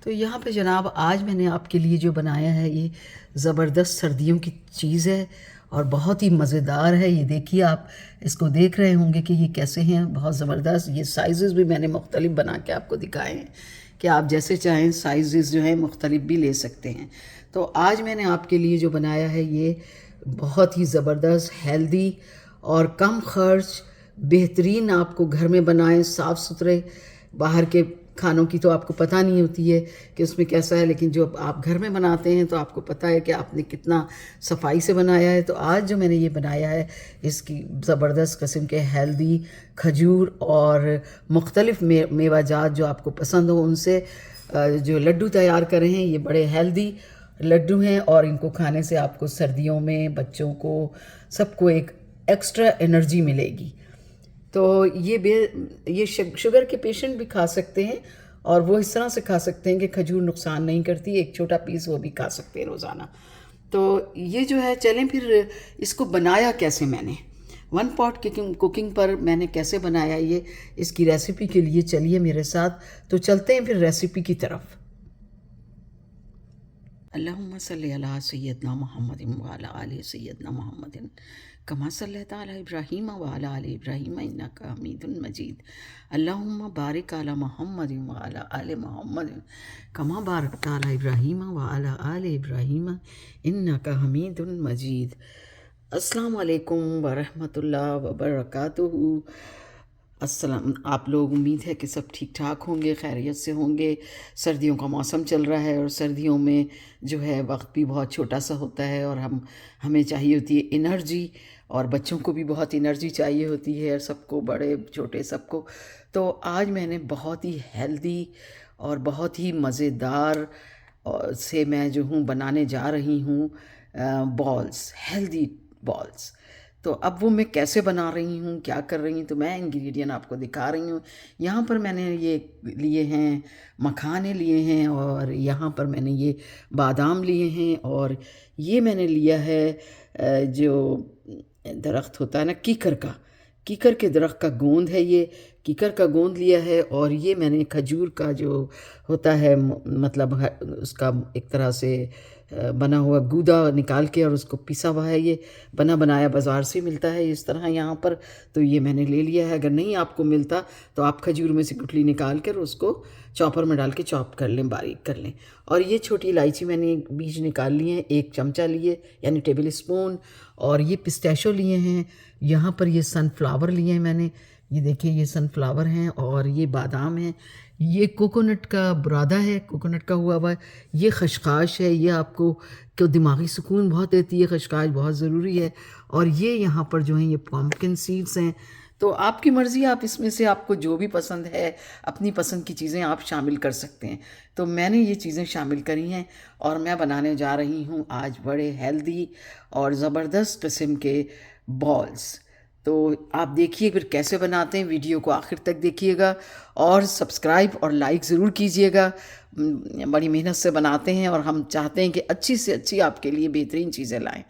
तो यहाँ पे जनाब आज मैंने आपके लिए जो बनाया है ये ज़बरदस्त सर्दियों की चीज़ है और बहुत ही मज़ेदार है। ये देखिए, आप इसको देख रहे होंगे कि ये कैसे हैं, बहुत ज़बरदस्त। ये साइज़ भी मैंने मुख्तलिफ बना के आपको दिखाए हैं कि आप जैसे चाहें साइज़ जो हैं मुख्तलिफ भी ले सकते हैं। तो आज मैंने आपके लिए जो बनाया है ये बहुत ही ज़बरदस्त, हेल्दी और कम ख़र्च, बेहतरीन आपको घर में बनाएं, साफ़ सुथरे। बाहर के खानों की तो आपको पता नहीं होती है कि उसमें कैसा है, लेकिन जो आप घर में बनाते हैं तो आपको पता है कि आपने कितना सफाई से बनाया है। तो आज जो मैंने ये बनाया है इसकी ज़बरदस्त किस्म के हेल्दी खजूर और मुख्तलिफ़ मेवाजात जो आपको पसंद हो उनसे जो लड्डू तैयार करे हैं। ये बड़े हेल्दी लड्डू हैं और इनको खाने से आपको सर्दियों में बच्चों को सबको एक एक्स्ट्रा एनर्जी मिलेगी। तो ये शुगर के पेशेंट भी खा सकते हैं और वो इस तरह से खा सकते हैं कि खजूर नुकसान नहीं करती, एक छोटा पीस वो भी खा सकते हैं रोज़ाना। तो ये जो है, चलें फिर इसको बनाया कैसे मैंने, वन पॉट कुकिंग पर मैंने कैसे बनाया ये, इसकी रेसिपी के लिए चलिए मेरे साथ। तो चलते हैं फिर रेसिपी की तरफ। अल्लाहुम्मा सल्ली अला सय्यदना मुहम्मदिन व अला आलि सय्यदना मुहम्मदिन कमा सल्लैता अला इब्राहीम व अला आलि इब्राहीम इन्नका हमीदुन मजीद। अल्लाहुम्मा बारिक अला मुहम्मदिन व अला आलि मुहम्मदिन कमा बारकता अला इब्राहीम व अला आलि इब्राहीम इन्नका हमीदुन मजीद। अस्सलाम वालेकुम व रहमतुल्लाह व बरकातुहू। अस्सलाम। आप लोग, उम्मीद है कि सब ठीक ठाक होंगे, खैरियत से होंगे। सर्दियों का मौसम चल रहा है और सर्दियों में जो है वक्त भी बहुत छोटा सा होता है और हमें चाहिए होती है एनर्जी, और बच्चों को भी बहुत एनर्जी चाहिए होती है, सबको, बड़े छोटे सबको। तो आज मैंने बहुत ही हेल्दी और बहुत ही मज़ेदार से मैं जो हूँ बनाने जा रही हूँ बॉल्स, हेल्दी बॉल्स। तो अब वो मैं कैसे बना रही हूँ, क्या कर रही हूँ, तो मैं इंग्रेडिएंट आपको दिखा रही हूँ। यहाँ पर मैंने ये लिए हैं, मखाने लिए हैं, और यहाँ पर मैंने ये बादाम लिए हैं, और ये मैंने लिया है जो दरख्त होता है ना कीकर के दरख्त का गोंद है, ये कीकर का गोंद लिया है। और ये मैंने खजूर का जो होता है, मतलब उसका एक तरह से बना हुआ गूदा निकाल के और उसको पिसा हुआ है, ये बना बनाया बाज़ार से मिलता है इस तरह यहाँ पर। तो ये मैंने ले लिया है। अगर नहीं आपको मिलता तो आप खजूर में से गुठली निकाल कर उसको चॉपर में डाल के चॉप कर लें, बारीक कर लें। और ये छोटी इलायची मैंने बीज निकाल लिए हैं, 1 चमचा लिए यानी टेबल स्पून। और ये पिस्ताशो लिए हैं, यहाँ पर ये सनफ्लावर लिए हैं मैंने, ये देखिए ये सनफ्लावर हैं, और ये बादाम हैं, ये कोकोनट का बुरादा है, कोकोनट का हुआ हुआ है, ये खशखाश है, ये आपको को दिमागी सुकून बहुत देती है, खशखाश बहुत ज़रूरी है। और ये यहाँ पर जो हैं ये पम्पकिन सीड्स हैं। तो आपकी मर्ज़ी, आप इसमें से आपको जो भी पसंद है, अपनी पसंद की चीज़ें आप शामिल कर सकते हैं। तो मैंने ये चीज़ें शामिल करी हैं और मैं बनाने जा रही हूँ आज बड़े हेल्दी और ज़बरदस्त किस्म के बॉल्स। तो आप देखिए फिर कैसे बनाते हैं, वीडियो को आखिर तक देखिएगा और सब्सक्राइब और लाइक ज़रूर कीजिएगा। बड़ी मेहनत से बनाते हैं और हम चाहते हैं कि अच्छी से अच्छी आपके लिए बेहतरीन चीज़ें लाएं।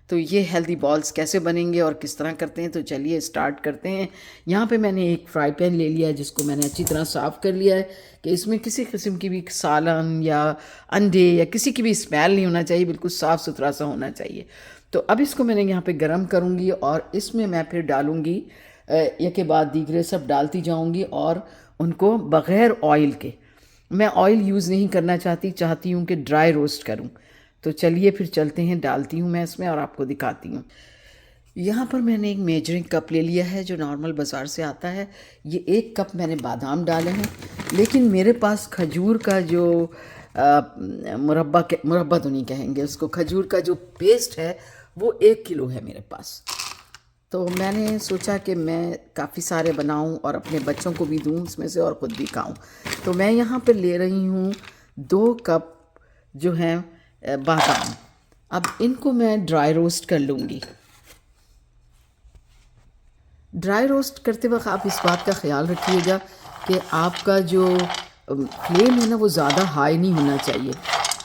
तो ये हेल्दी बॉल्स कैसे बनेंगे और किस तरह करते हैं, तो चलिए स्टार्ट करते हैं। यहाँ पे मैंने एक फ्राई पैन ले लिया है जिसको मैंने अच्छी तरह साफ़ कर लिया है कि इसमें किसी किस्म की भी सालन या अंडे या किसी की भी स्मेल नहीं होना चाहिए, बिल्कुल साफ़ सुथरा सा होना चाहिए। तो अब इसको मैंने यहाँ पे गरम करूँगी और इसमें मैं फिर डालूँगी एक के बाद दीगरे सब डालती जाऊँगी, और उनको बग़ैर ऑयल के, मैं ऑयल यूज़ नहीं करना चाहती हूँ कि ड्राई रोस्ट करूँ। तो चलिए फिर चलते हैं, डालती हूँ मैं इसमें और आपको दिखाती हूँ। यहाँ पर मैंने एक मेजरिंग कप ले लिया है जो नॉर्मल बाज़ार से आता है। ये 1 कप मैंने बादाम डाले हैं, लेकिन मेरे पास खजूर का जो मुरब्बा तो नहीं कहेंगे उसको, खजूर का जो पेस्ट है वो 1 किलो है मेरे पास। तो मैंने सोचा कि मैं काफ़ी सारे बनाऊं और अपने बच्चों को भी दूं उसमें से और ख़ुद भी खाऊं। तो मैं यहाँ पर ले रही हूँ 2 कप जो हैं बादाम। अब इनको मैं ड्राई रोस्ट कर लूँगी। ड्राई रोस्ट करते वक्त आप इस बात का ख्याल रखिएगा कि आपका जो फ्लेम है ना वो ज़्यादा हाई नहीं होना चाहिए,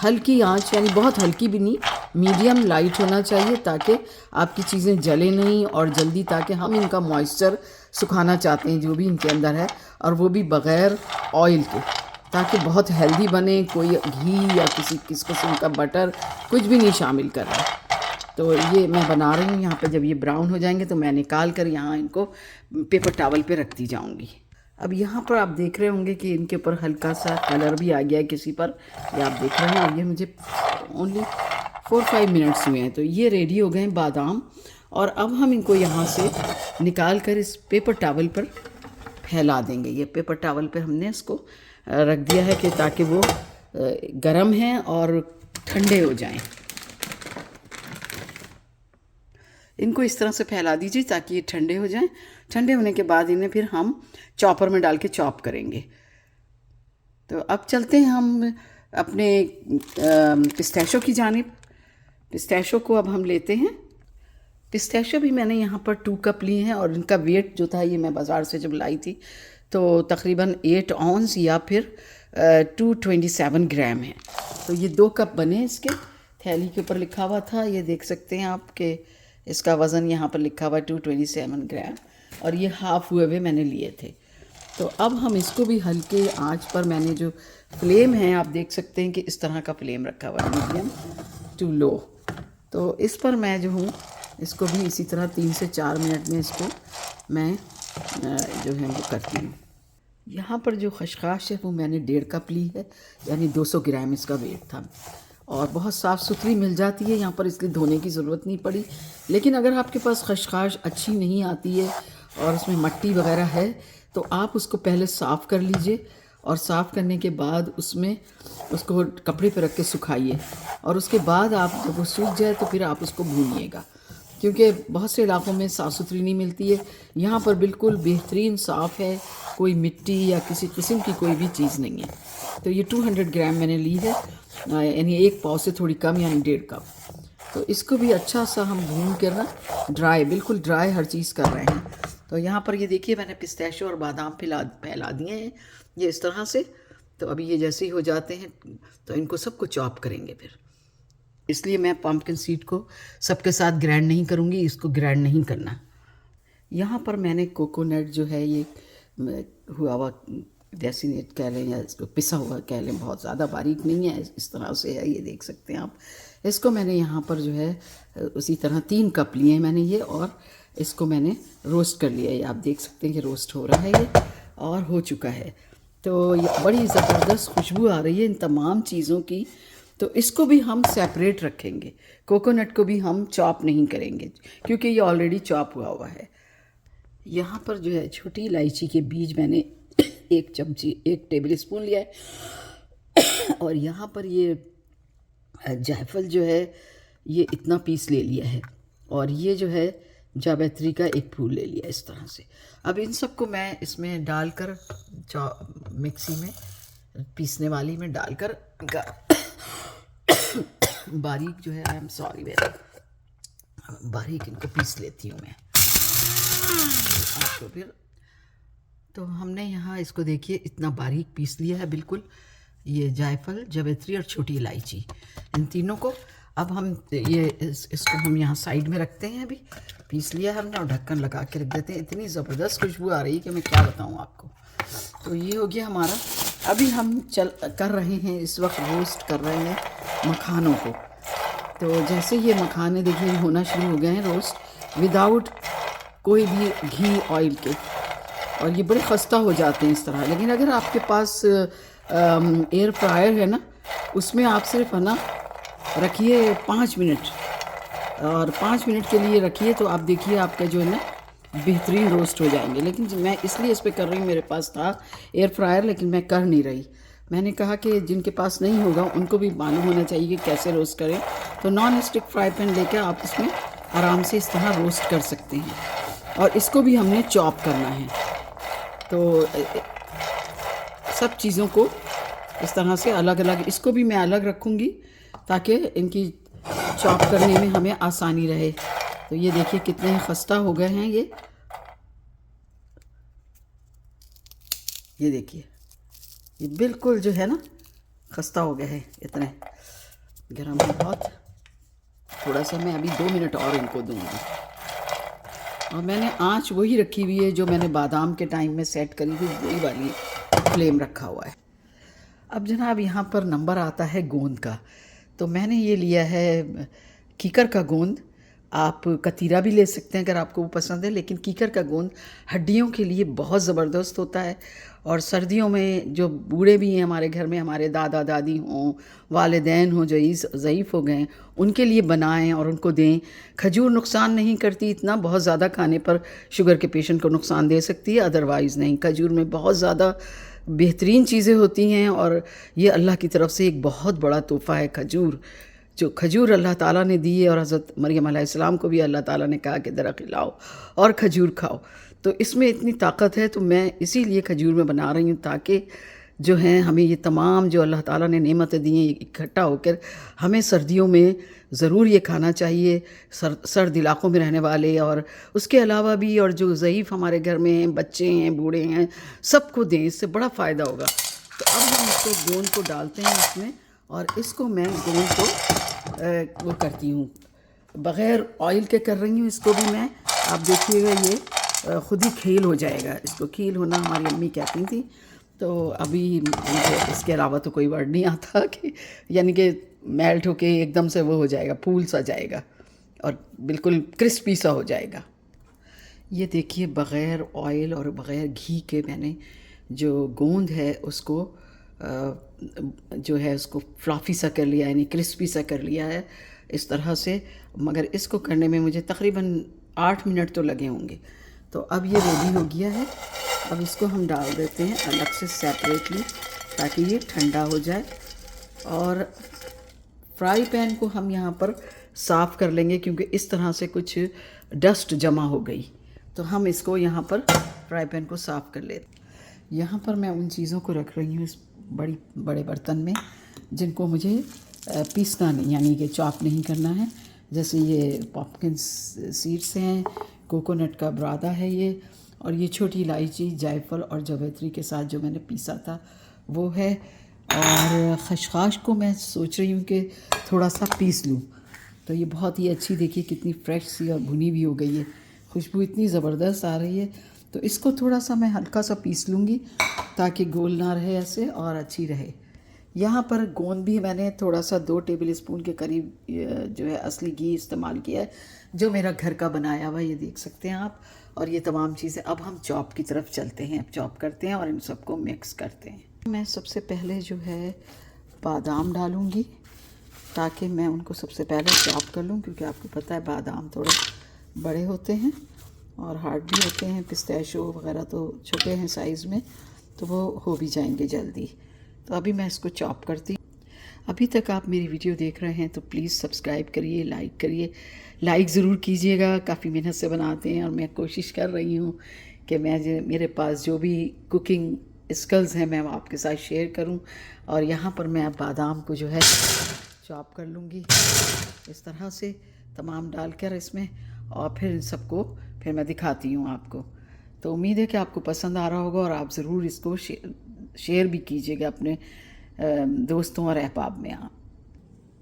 हल्की आंच, यानी बहुत हल्की भी नहीं, मीडियम लाइट होना चाहिए ताकि आपकी चीज़ें जले नहीं और जल्दी, ताकि हम इनका मॉइस्चर सुखाना चाहते हैं जो भी इनके अंदर है, और वो भी बग़ैर ऑयल के। ताकि बहुत हेल्दी बने। कोई घी या किसी किस्म का बटर कुछ भी नहीं शामिल कर रहा। तो ये मैं बना रही हूँ यहाँ पे। जब ये ब्राउन हो जाएंगे तो मैं निकाल कर यहाँ इनको पेपर टॉवल पे रखती जाऊँगी। अब यहाँ पर आप देख रहे होंगे कि इनके ऊपर हल्का सा कलर भी आ गया है किसी पर, ये आप देख रहे हैं। अब ये मुझे ओनली 4-5 मिनट्स हुए हैं। तो ये रेडी हो गए हैं बादाम। और अब हम इनको यहाँ से निकाल कर इस पेपर टॉवल पर फैला देंगे। ये पेपर टॉवल पे हमने इसको रख दिया है कि ताकि वो गर्म हैं और ठंडे हो जाएं। इनको इस तरह से फैला दीजिए ताकि ये ठंडे हो जाएं। ठंडे होने के बाद इन्हें फिर हम चॉपर में डाल के चॉप करेंगे। तो अब चलते हैं हम अपने पिस्ताशो की जानिब। पिस्ताशो को अब हम लेते हैं। पिस्ताशो भी मैंने यहाँ पर 2 कप लिए हैं और इनका वेट जो था, ये मैं बाज़ार से जब लाई थी तो तकरीबन 8 औंस या फिर 227 ग्राम है। तो ये 2 कप बने। इसके थैली के ऊपर लिखा हुआ था, ये देख सकते हैं आप कि इसका वज़न यहाँ पर लिखा हुआ 227 ग्राम और ये हाफ़ हुए मैंने लिए थे। तो अब हम इसको भी हल्के आंच पर, मैंने जो फ्लेम है आप देख सकते हैं कि इस तरह का फ्लेम रखा हुआ है, मीडियम टू लो। तो इस पर मैं जो हूँ इसको भी इसी तरह 3 से 4 मिनट में इसको मैं जो है वो करती हूँ। यहाँ पर जो खशखाश है वो मैंने 1.5 कप ली है, यानी 200 ग्राम इसका वेट था। और बहुत साफ़ सुथरी मिल जाती है यहाँ पर, इसलिए धोने की ज़रूरत नहीं पड़ी। लेकिन अगर आपके पास खशखाश अच्छी नहीं आती है और उसमें मट्टी वगैरह है तो आप उसको पहले साफ़ कर लीजिए और साफ़ करने के बाद उसमें उसको कपड़े पर रख के सुखाइए और उसके बाद आप जब वो सूख जाए तो फिर आप उसको भूनिएगा, क्योंकि बहुत से इलाकों में साफ़ सुथरी नहीं मिलती है। यहाँ पर बिल्कुल बेहतरीन साफ़ है, कोई मिट्टी या किसी किस्म की कोई भी चीज़ नहीं है। तो ये 200 ग्राम मैंने ली है, यानी 1 पाव से थोड़ी कम, यानी 1.5 कप। तो इसको भी अच्छा सा हम भून कर ना, ड्राई, बिल्कुल ड्राई हर चीज़ कर रहे हैं। तो यहाँ पर ये देखिए मैंने पिस्ताशो और बादाम फैला दिए हैं ये इस तरह से। तो अभी ये जैसे ही हो जाते हैं तो इनको सबको चॉप करेंगे फिर। इसलिए मैं पम्पकिन सीड को सबके साथ ग्राइंड नहीं करूँगी, इसको ग्राइंड नहीं करना। यहाँ पर मैंने कोकोनट जो है ये हुआ हुआ डेसिनेट कह लें या इसको पिसा हुआ कह लें, बहुत ज़्यादा बारीक नहीं है, इस तरह से है, ये देख सकते हैं आप। इसको मैंने यहाँ पर जो है उसी तरह 3 कप लिए हैं मैंने ये, और इसको मैंने रोस्ट कर लिया है। आप देख सकते हैं कि रोस्ट हो रहा है ये और हो चुका है। तो ये बड़ी ज़बरदस्त खुशबू आ रही है इन तमाम चीज़ों की। तो इसको भी हम सेपरेट रखेंगे, कोकोनट को भी हम चॉप नहीं करेंगे क्योंकि ये ऑलरेडी चॉप हुआ है। यहाँ पर जो है छोटी इलायची के बीज मैंने 1 टेबल स्पून लिया है और यहाँ पर ये जायफल जो है ये इतना पीस ले लिया है और ये जो है जावित्री का 1 फूल ले लिया इस तरह से। अब इन सबको मैं इसमें डालकर मिक्सी में पीसने वाली में डालकर बारीक जो है, आई एम सॉरी वेरी, बारीक इनको पीस लेती हूँ मैं आपको फिर। तो हमने यहाँ इसको देखिए इतना बारीक पीस लिया है बिल्कुल, ये जायफल, जावित्री और छोटी इलायची, इन तीनों को। अब हम इसको हम यहाँ साइड में रखते हैं। अभी पीस लिया हमने और ढक्कन लगा के रख देते हैं। इतनी ज़बरदस्त खुशबू आ रही है कि मैं क्या बताऊँ आपको। तो ये हो गया हमारा। अभी हम कर रहे हैं इस वक्त, रोस्ट कर रहे हैं मखानों को। तो जैसे ये मखाने देखिए होना शुरू हो गए हैं रोस्ट, विदाउट कोई भी घी ऑयल के, और ये बड़े खस्ता हो जाते हैं इस तरह। लेकिन अगर आपके पास एयर फ्रायर है ना, उसमें आप सिर्फ है ना रखिए 5 मिनट, और 5 मिनट के लिए रखिए तो आप देखिए आपका जो है ना बेहतरीन रोस्ट हो जाएंगे। लेकिन मैं इसलिए इस पर कर रही हूँ, मेरे पास था एयर फ्रायर लेकिन मैं कर नहीं रही। मैंने कहा कि जिनके पास नहीं होगा उनको भी मालूम होना चाहिए कि कैसे रोस्ट करें। तो नॉन स्टिक फ्राई पैन लेकर आप इसमें आराम से इस तरह रोस्ट कर सकते हैं। और इसको भी हमने चॉप करना है। तो सब चीज़ों को इस तरह से अलग अलग, इसको भी मैं अलग रखूँगी ताकि इनकी चॉप करने में हमें आसानी रहे। तो ये देखिए कितने खस्ता हो गए हैं ये देखिए, ये बिल्कुल जो है ना खस्ता हो गए हैं, इतने गर्म है बहुत। थोड़ा सा मैं अभी 2 मिनट और इनको दूँगी। और मैंने आंच वही रखी हुई है जो मैंने बादाम के टाइम में सेट करी थी, वही वाली फ्लेम रखा हुआ है। अब जनाब यहाँ पर नंबर आता है गोंद का। तो मैंने ये लिया है कीकर का गोंद। आप कतीरा भी ले सकते हैं अगर आपको वो पसंद है, लेकिन कीकर का गोंद हड्डियों के लिए बहुत ज़बरदस्त होता है। और सर्दियों में जो बूढ़े भी हैं हमारे घर में, हमारे दादा दादी हों, वालिदैन हों जो ज़ईफ़ हो गए, उनके लिए बनाएं और उनको दें। खजूर नुकसान नहीं करती इतना, बहुत ज़्यादा खाने पर शुगर के पेशेंट को नुकसान दे सकती है, अदरवाइज़ नहीं। खजूर में बहुत ज़्यादा बेहतरीन चीज़ें होती हैं और ये अल्लाह की तरफ से एक बहुत बड़ा तोहफ़ा है खजूर। जो खजूर अल्लाह ताला ने दी है, और हज़रत मरियम अलैहिस्सलाम को भी अल्लाह ताला ने कहा कि ज़रा खिलाओ और खजूर खाओ। तो इसमें इतनी ताकत है, तो मैं इसीलिए खजूर में बना रही हूँ ताकि जो हैं हमें ये तमाम जो अल्लाह ताला ने नेमतें दी हैं इकट्ठा होकर हमें सर्दियों में ज़रूर ये खाना चाहिए, सर्द इलाक़ों में रहने वाले और उसके अलावा भी, और जो ज़ईफ़ हमारे घर में हैं, बच्चे हैं, बूढ़े हैं, सबको दें, इससे बड़ा फ़ायदा होगा। तो अब हम इसको गोंद को डालते हैं इसमें, और इसको मैं गोंद को वो करती हूँ बग़ैर ऑयल के कर रही हूँ। इसको भी मैं, आप देखिएगा ये ख़ुद ही खील हो जाएगा। इसको खील होना हमारी अम्मी कहती थी। तो अभी मुझे इसके अलावा तो कोई वर्ड नहीं आता कि यानी कि मेल्ट होके एकदम से वो हो जाएगा, फूल सा जाएगा और बिल्कुल क्रिस्पी सा हो जाएगा। ये देखिए बग़ैर ऑयल और बग़ैर घी के मैंने जो गोंद है उसको जो है उसको फ्लफ़ी सा कर लिया, यानी क्रिस्पी सा कर लिया है इस तरह से। मगर इसको करने में मुझे तकरीबन 8 मिनट तो लगे होंगे। तो अब ये रेडी हो गया है। अब इसको हम डाल देते हैं अलग से सेपरेटली ताकि ये ठंडा हो जाए। और फ्राई पैन को हम यहाँ पर साफ़ कर लेंगे क्योंकि इस तरह से कुछ डस्ट जमा हो गई। तो हम इसको यहाँ पर फ्राई पैन को साफ़ कर लेते। यहाँ पर मैं उन चीज़ों को रख रही हूँ इस बड़े बर्तन में जिनको मुझे पीसना नहीं, यानी कि चॉप नहीं करना है। जैसे ये पम्पकिन सीड्स हैं, कोकोनट का बुरादा है ये, और ये छोटी इलायची, जायफल और जावित्री के साथ जो मैंने पीसा था वो है। और खशखाश को मैं सोच रही हूँ कि थोड़ा सा पीस लूँ। तो ये बहुत ही अच्छी, देखिए कितनी फ्रेश सी और भुनी भी हो गई है, खुशबू इतनी ज़बरदस्त आ रही है। तो इसको थोड़ा सा मैं हल्का सा पीस लूँगी ताकि गोल ना रहे ऐसे और अच्छी रहे। यहाँ पर गोंद भी मैंने थोड़ा सा 2 टेबल स्पून के करीब जो है असली घी इस्तेमाल किया है, जो मेरा घर का बनाया हुआ, ये देख सकते हैं आप। और ये तमाम चीज़ें अब हम चॉप की तरफ चलते हैं। अब चॉप करते हैं और इन सबको मिक्स करते हैं। मैं सबसे पहले जो है बादाम डालूँगी ताकि मैं उनको सबसे पहले चॉप कर लूँ, क्योंकि आपको पता है बादाम थोड़े बड़े होते हैं और हार्ड भी होते हैं। पिस्ताशियो वगैरह तो छोटे हैं साइज़ में, तो वो हो भी जाएंगे जल्दी। तो अभी मैं इसको चॉप करती। अभी तक आप मेरी वीडियो देख रहे हैं तो प्लीज़ सब्सक्राइब करिए, लाइक करिए। लाइक ज़रूर कीजिएगा, काफ़ी मेहनत से बनाते हैं और मैं कोशिश कर रही हूँ कि मेरे पास जो भी कुकिंग स्किल्स हैं मैं आपके साथ शेयर करूँ। और यहाँ पर मैं अब बादाम को जो है चॉप कर लूँगी इस तरह से तमाम डालकर इसमें, और फिर इन सबको फिर मैं दिखाती हूँ आपको। तो उम्मीद है कि आपको पसंद आ रहा होगा और आप ज़रूर इसको शेयर भी कीजिएगा अपने दोस्तों और अहबाब में आप।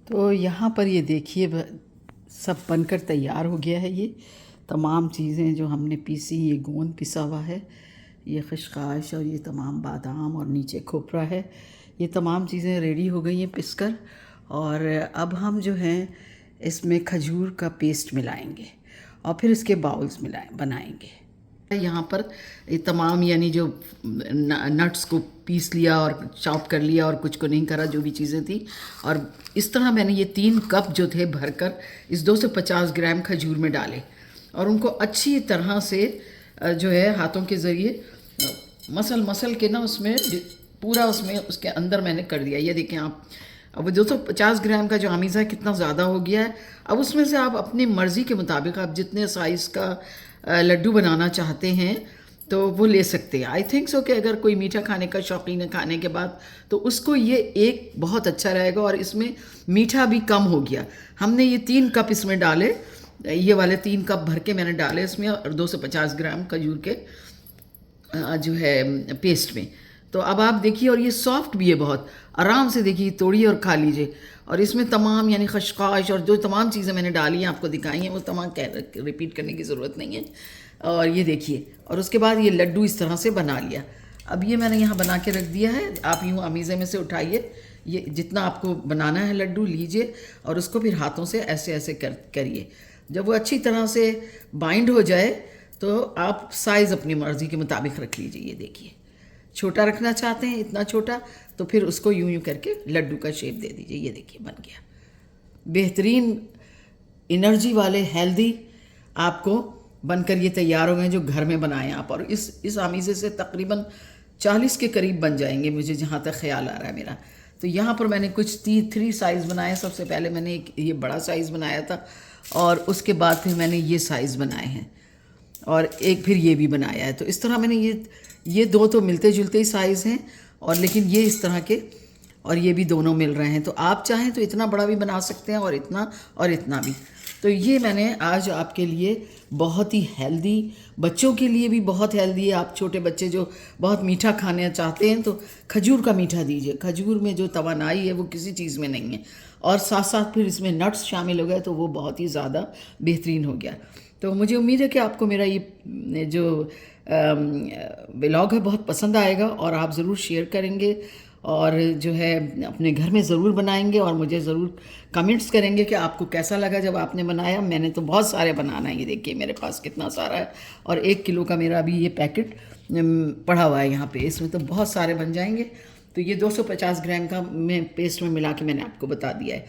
तो यहाँ पर ये देखिए सब बनकर तैयार हो गया है। ये तमाम चीज़ें जो हमने पीसी, ये गोंद पिसा हुआ है, ये खशखाश और ये तमाम बादाम और नीचे खोपरा है, ये तमाम चीज़ें रेडी हो गई हैं पिसकर। और अब हम जो हैं इसमें खजूर का पेस्ट मिलाएंगे और फिर इसके बाउल्स बनाएंगे। यहाँ पर ये तमाम यानी जो नट्स को पीस लिया और चॉप कर लिया और कुछ को नहीं करा, जो भी चीज़ें थी। और इस तरह मैंने ये 3 कप जो थे भरकर इस 250 ग्राम खजूर में डाले और उनको अच्छी तरह से जो है हाथों के ज़रिए मसल के ना उसमें पूरा उसके अंदर मैंने कर दिया। ये देखें आप, अब 250 ग्राम का जो आमीज़ा है कितना ज़्यादा हो गया है। अब उसमें से आप अपनी मर्ज़ी के मुताबिक आप जितने साइज़ का लड्डू बनाना चाहते हैं तो वो ले सकते हैं। आई थिंक सो कि अगर कोई मीठा खाने का शौकीन है खाने के बाद तो उसको ये एक बहुत अच्छा रहेगा। और इसमें मीठा भी कम हो गया। हमने ये 3 कप इसमें डाले, ये वाले 3 कप भर के मैंने डाले इसमें, और 250 ग्राम खजूर के जो है पेस्ट में। तो अब आप देखिए, और ये सॉफ्ट भी है बहुत, आराम से देखिए तोड़िए और खा लीजिए। और इसमें तमाम यानी खशखाश और जो तमाम चीज़ें मैंने डाली हैं आपको दिखाई हैं, वो तमाम रिपीट करने की ज़रूरत नहीं है। और ये देखिए, और उसके बाद ये लड्डू इस तरह से बना लिया। अब ये मैंने यहाँ बना के रख दिया है। आप यूँ अमीज़े में से उठाइए, ये जितना आपको बनाना है लड्डू लीजिए और उसको फिर हाथों से ऐसे ऐसे करिए। जब वो अच्छी तरह से बाइंड हो जाए तो आप साइज़ अपनी मर्ज़ी के मुताबिक रख लीजिए। ये देखिए, छोटा रखना चाहते हैं इतना छोटा, तो फिर उसको यूं यूं करके लड्डू का शेप दे दीजिए। ये देखिए बन गया बेहतरीन एनर्जी वाले हेल्दी आपको बनकर ये तैयार हो गए जो घर में बनाएं आप। और इस आमीज़े से तकरीबन 40 के करीब बन जाएंगे, मुझे जहाँ तक ख्याल आ रहा है मेरा। तो यहाँ पर मैंने कुछ 3 साइज़ बनाए। सबसे पहले मैंने एक ये बड़ा साइज़ बनाया था और उसके बाद फिर मैंने ये साइज़ बनाए हैं और एक फिर ये भी बनाया है। तो इस तरह मैंने ये दो तो मिलते जुलते ही साइज़ हैं, और लेकिन ये इस तरह के और ये भी दोनों मिल रहे हैं। तो आप चाहें तो इतना बड़ा भी बना सकते हैं और इतना भी। तो ये मैंने आज आपके लिए बहुत ही हेल्दी, बच्चों के लिए भी बहुत हेल्दी है। आप छोटे बच्चे जो बहुत मीठा खाना चाहते हैं तो खजूर का मीठा दीजिए। खजूर में जो तवानाई है वो किसी चीज़ में नहीं है, और साथ साथ फिर इसमें नट्स शामिल हो गए तो वो बहुत ही ज़्यादा बेहतरीन हो गया। तो मुझे उम्मीद है कि आपको मेरा ये जो व्लॉग है बहुत पसंद आएगा और आप ज़रूर शेयर करेंगे और जो है अपने घर में ज़रूर बनाएंगे और मुझे ज़रूर कमेंट्स करेंगे कि आपको कैसा लगा जब आपने बनाया। मैंने तो बहुत सारे बनाना है, ये देखिए मेरे पास कितना सारा है, और 1 किलो का मेरा अभी ये पैकेट पड़ा हुआ है यहाँ पे। इसमें तो बहुत सारे बन जाएंगे। तो ये 250 ग्राम का मैं पेस्ट में मिला के मैंने आपको बता दिया है।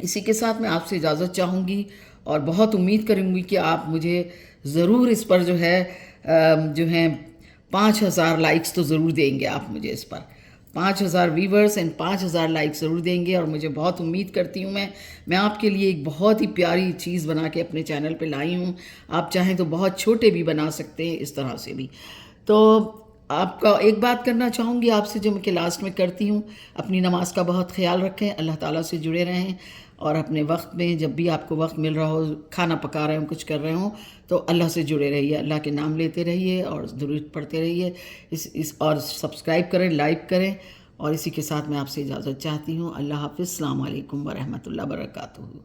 इसी के साथ मैं आपसे इजाज़त चाहूँगी और बहुत उम्मीद करूँगी कि आप मुझे ज़रूर इस पर जो है 5000 लाइक्स तो ज़रूर देंगे आप मुझे। इस पर 5000 व्यूवर्स एंड 5000 लाइक्स ज़रूर देंगे। और मुझे बहुत उम्मीद करती हूँ मैं आपके लिए एक बहुत ही प्यारी चीज़ बना के अपने चैनल पे लाई हूँ। आप चाहें तो बहुत छोटे भी बना सकते हैं, इस तरह से भी। तो आपका एक बात करना चाहूँगी आपसे जो मैं लास्ट में करती हूँ, अपनी नमाज का बहुत ख्याल रखें, अल्लाह ताला से जुड़े रहें, और अपने वक्त में जब भी आपको वक्त मिल रहा हो, खाना पका रहे हो, कुछ कर रहे हो, तो अल्लाह से जुड़े रहिए, अल्लाह के नाम लेते रहिए और दुरूद पढ़ते रहिए। और सब्सक्राइब करें, लाइक करें। और इसी के साथ मैं आपसे इजाज़त चाहती हूँ। अल्लाह हाफ़िज़। अस्सलाम वालेकुम व रहमतुल्लाहि व बरकातुहू।